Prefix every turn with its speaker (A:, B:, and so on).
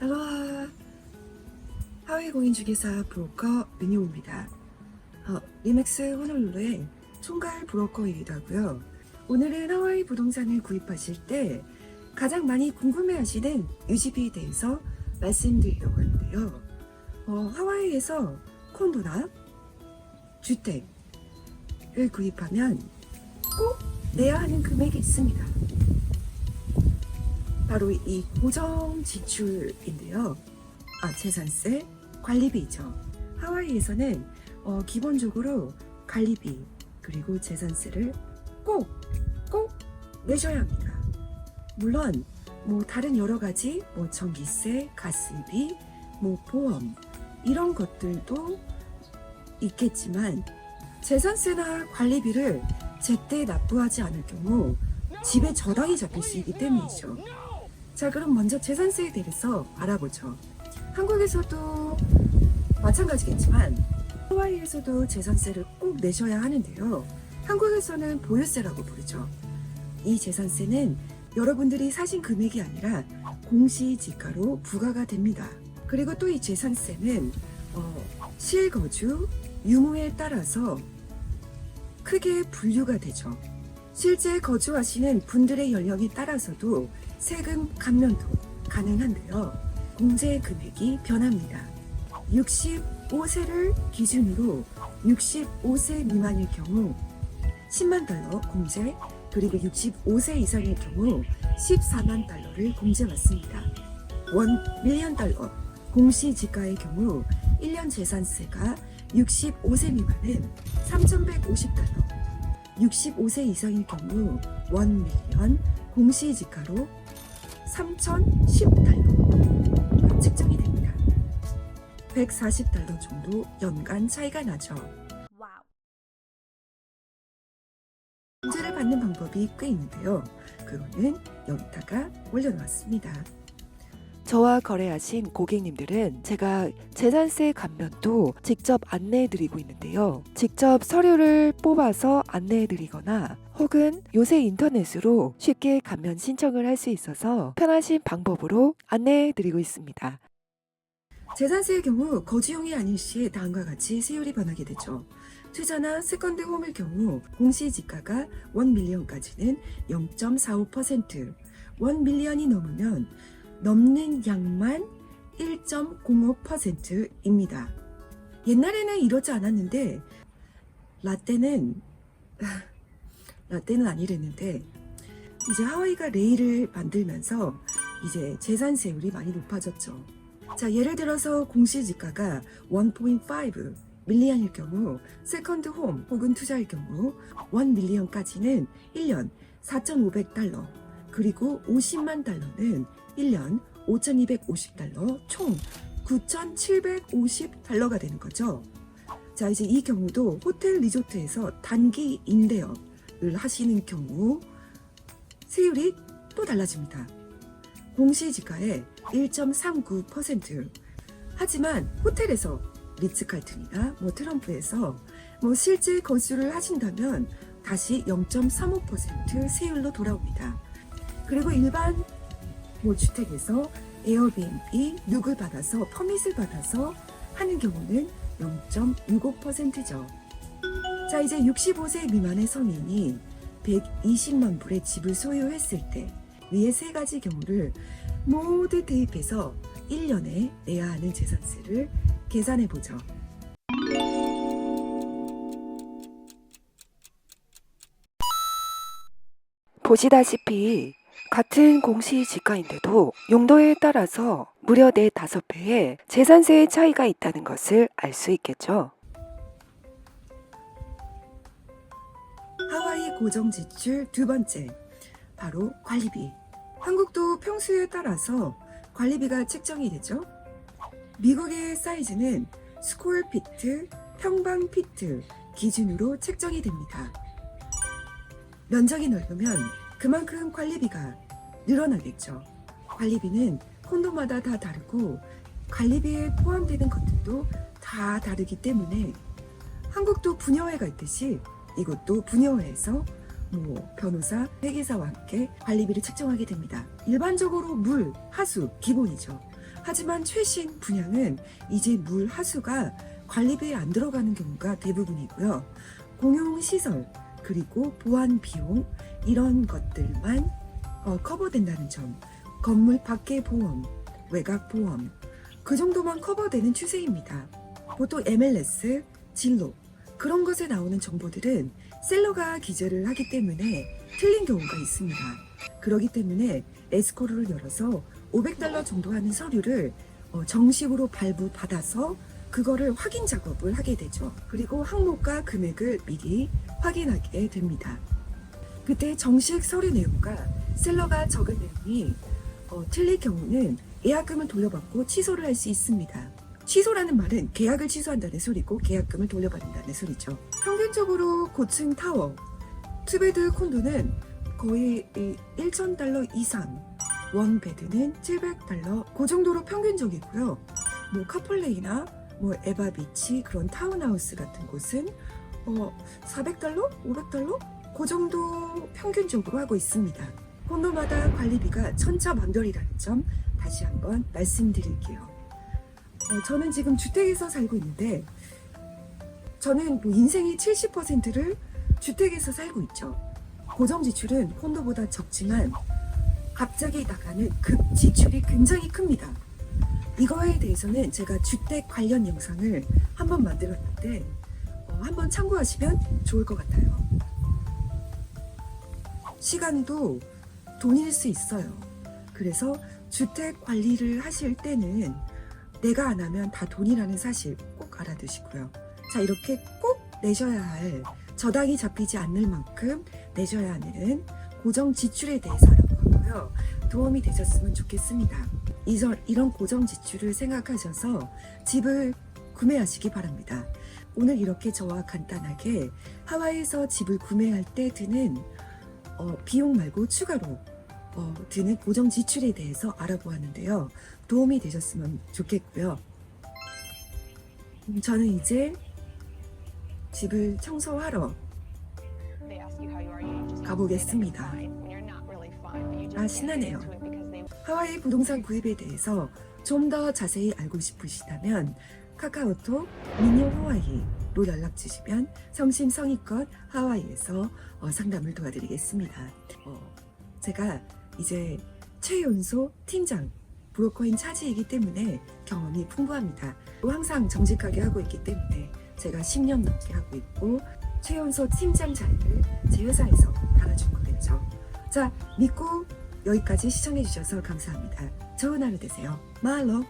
A: 알로하. 하와이 공인중개사 브로커 민용입니다. 리맥스 호놀룰루의 총괄 브로커이기도 하고요. 오늘은 하와이 부동산을 구입하실 때 가장 많이 궁금해하시는 유지비에 대해서 말씀드리려고 하는데요. 하와이에서 콘도나 주택을 구입하면 꼭 내야 하는 금액이 있습니다. 바로 이 고정 지출인데요. 재산세, 관리비죠. 하와이에서는 기본적으로 관리비 그리고 재산세를 꼭 내셔야 합니다. 물론 다른 여러 가지 전기세, 가스비, 보험 이런 것들도 있겠지만 재산세나 관리비를 제때 납부하지 않을 경우 집에 저당이 잡힐 수 있기 때문이죠. 자, 그럼 먼저 재산세에 대해서 알아보죠. 한국에서도 마찬가지겠지만 하와이에서도 재산세를 꼭 내셔야 하는데요. 한국에서는 보유세라고 부르죠. 이 재산세는 여러분들이 사신 금액이 아니라 공시지가로 부과가 됩니다. 그리고 또 이 재산세는 실거주, 유무에 따라서 크게 분류가 되죠. 실제 거주하시는 분들의 연령에 따라서도 세금 감면도 가능한데요. 공제 금액이 변합니다. 65세를 기준으로 65세 미만일 경우 10만 달러 공제, 그리고 65세 이상일 경우 14만 달러를 공제받습니다. 1밀리언 달러 공시지가의 경우 1년 재산세가 65세 미만은 3,150달러, 65세 이상일 경우 1밀리언 공시지가로 3,010달러가 책정이 됩니다. 140달러 정도 연간 차이가 나죠. 공제를 받는 방법이 꽤 있는데요. 그거는 여기다가 올려놓았습니다.
B: 저와 거래하신 고객님들은 제가 재산세 감면도 직접 안내해드리고 있는데요. 직접 서류를 뽑아서 안내해드리거나 혹은 요새 인터넷으로 쉽게 감면 신청을 할 수 있어서 편하신 방법으로 안내해드리고 있습니다.
A: 재산세의 경우 거주용이 아닐 시 다음과 같이 세율이 변하게 되죠. 투자나 세컨드 홈일 경우 공시지가가 1밀리언까지는 0.45%, 1밀리언이 넘으면 넘는 양만 1.05%입니다. 옛날에는 이러지 않았는데 라떼는 아니랬는데 이제 하와이가 레일을 만들면서 이제 재산세율이 많이 높아졌죠. 자, 예를 들어서 공시지가가 1.5 밀리언일 경우 세컨드 홈 혹은 투자일 경우 1밀리언까지는 1년 4,500달러, 그리고 50만 달러는 1년 5,250달러, 총 9,750달러가 되는 거죠. 자, 이제 이 경우도 호텔 리조트에서 단기 임대업을 하시는 경우 세율이 또 달라집니다. 공시지가의 1.39%. 하지만 호텔에서 리츠칼튼이나 트럼프에서 실제 거주를 하신다면 다시 0.35% 세율로 돌아옵니다. 그리고 일반 주택에서 에어비앤비 누굴 받아서 퍼밋을 받아서 하는 경우는 0.65%죠. 자, 이제 65세 미만의 성인이 120만 불의 집을 소유했을 때 위의 세 가지 경우를 모두 대입해서 1년에 내야 하는 재산세를 계산해 보죠.
B: 보시다시피 같은 공시지가인데도 용도에 따라서 무려 4-5배의 재산세의 차이가 있다는 것을 알 수 있겠죠.
A: 하와이 고정지출 두 번째, 바로 관리비. 한국도 평수에 따라서 관리비가 책정이 되죠. 미국의 사이즈는 스퀘어피트, 평방피트 기준으로 책정이 됩니다. 면적이 넓으면 그만큼 관리비가 늘어나겠죠. 관리비는 콘도마다 다 다르고 관리비에 포함되는 것들도 다 다르기 때문에 한국도 분여회가 있듯이 이것도 분여회에서 변호사, 회계사와 함께 관리비를 책정하게 됩니다. 일반적으로 물, 하수 기본이죠. 하지만 최신 분양은 이제 물 하수가 관리비에 안 들어가는 경우가 대부분이고요. 공용시설 그리고 보안 비용 이런 것들만 커버된다는 점, 건물 밖의 보험, 외곽 보험 그 정도만 커버되는 추세입니다. 보통 MLS, 진로 그런 것에 나오는 정보들은 셀러가 기재를 하기 때문에 틀린 경우가 있습니다. 그렇기 때문에 에스코르를 열어서 $500 정도 하는 서류를 정식으로 발부받아서 그거를 확인 작업을 하게 되죠. 그리고 항목과 금액을 미리 확인하게 됩니다. 그때 정식 서류 내용과 셀러가 적은 내용이 틀릴 경우는 예약금을 돌려받고 취소를 할 수 있습니다. 취소라는 말은 계약을 취소한다는 소리고 계약금을 돌려받는다는 소리죠. 평균적으로 고층 타워, 투베드 콘도는 거의 $1,000 이상, 원 베드는 $700, 그 정도로 평균적이고요. 뭐 카플레이나 뭐 에바비치 그런 타운하우스 같은 곳은 $400, $500 그 정도 평균적으로 하고 있습니다. 콘도마다 관리비가 천차만별이라는 점 다시 한번 말씀드릴게요. 저는 지금 주택에서 살고 있는데 저는 뭐 인생의 70%를 주택에서 살고 있죠. 고정 지출은 콘도보다 적지만 갑자기 나가는 급 지출이 굉장히 큽니다. 이거에 대해서는 제가 주택 관련 영상을 한번 만들었는데 한번 참고하시면 좋을 것 같아요. 시간도 돈일 수 있어요. 그래서 주택 관리를 하실 때는 내가 안 하면 다 돈이라는 사실 꼭 알아두시고요. 자, 이렇게 꼭 내셔야 할 저당이 잡히지 않을 만큼 내셔야 하는 고정 지출에 대해서 알아보고요. 도움이 되셨으면 좋겠습니다. 이런 고정 지출을 생각하셔서 집을 구매하시기 바랍니다. 오늘 이렇게 저와 간단하게 하와이에서 집을 구매할 때 드는 비용 말고 추가로 드는 고정 지출에 대해서 알아보았는데요. 도움이 되셨으면 좋겠고요. 저는 이제 집을 청소하러 가보겠습니다. 아, 신나네요. 하와이 부동산 구입에 대해서 좀 더 자세히 알고 싶으시다면 카카오톡 미녀 하와이로 연락 주시면 성심성의껏 하와이에서 상담을 도와드리겠습니다. 제가 이제 최연소 팀장 브로커인 차지이기 때문에 경험이 풍부합니다. 또 항상 정직하게 하고 있기 때문에 제가 10년 넘게 하고 있고 최연소 팀장 자리를 제 회사에서 달아준 거겠죠. 자, 믿고 여기까지 시청해주셔서 감사합니다. 좋은 하루 되세요. 마할로.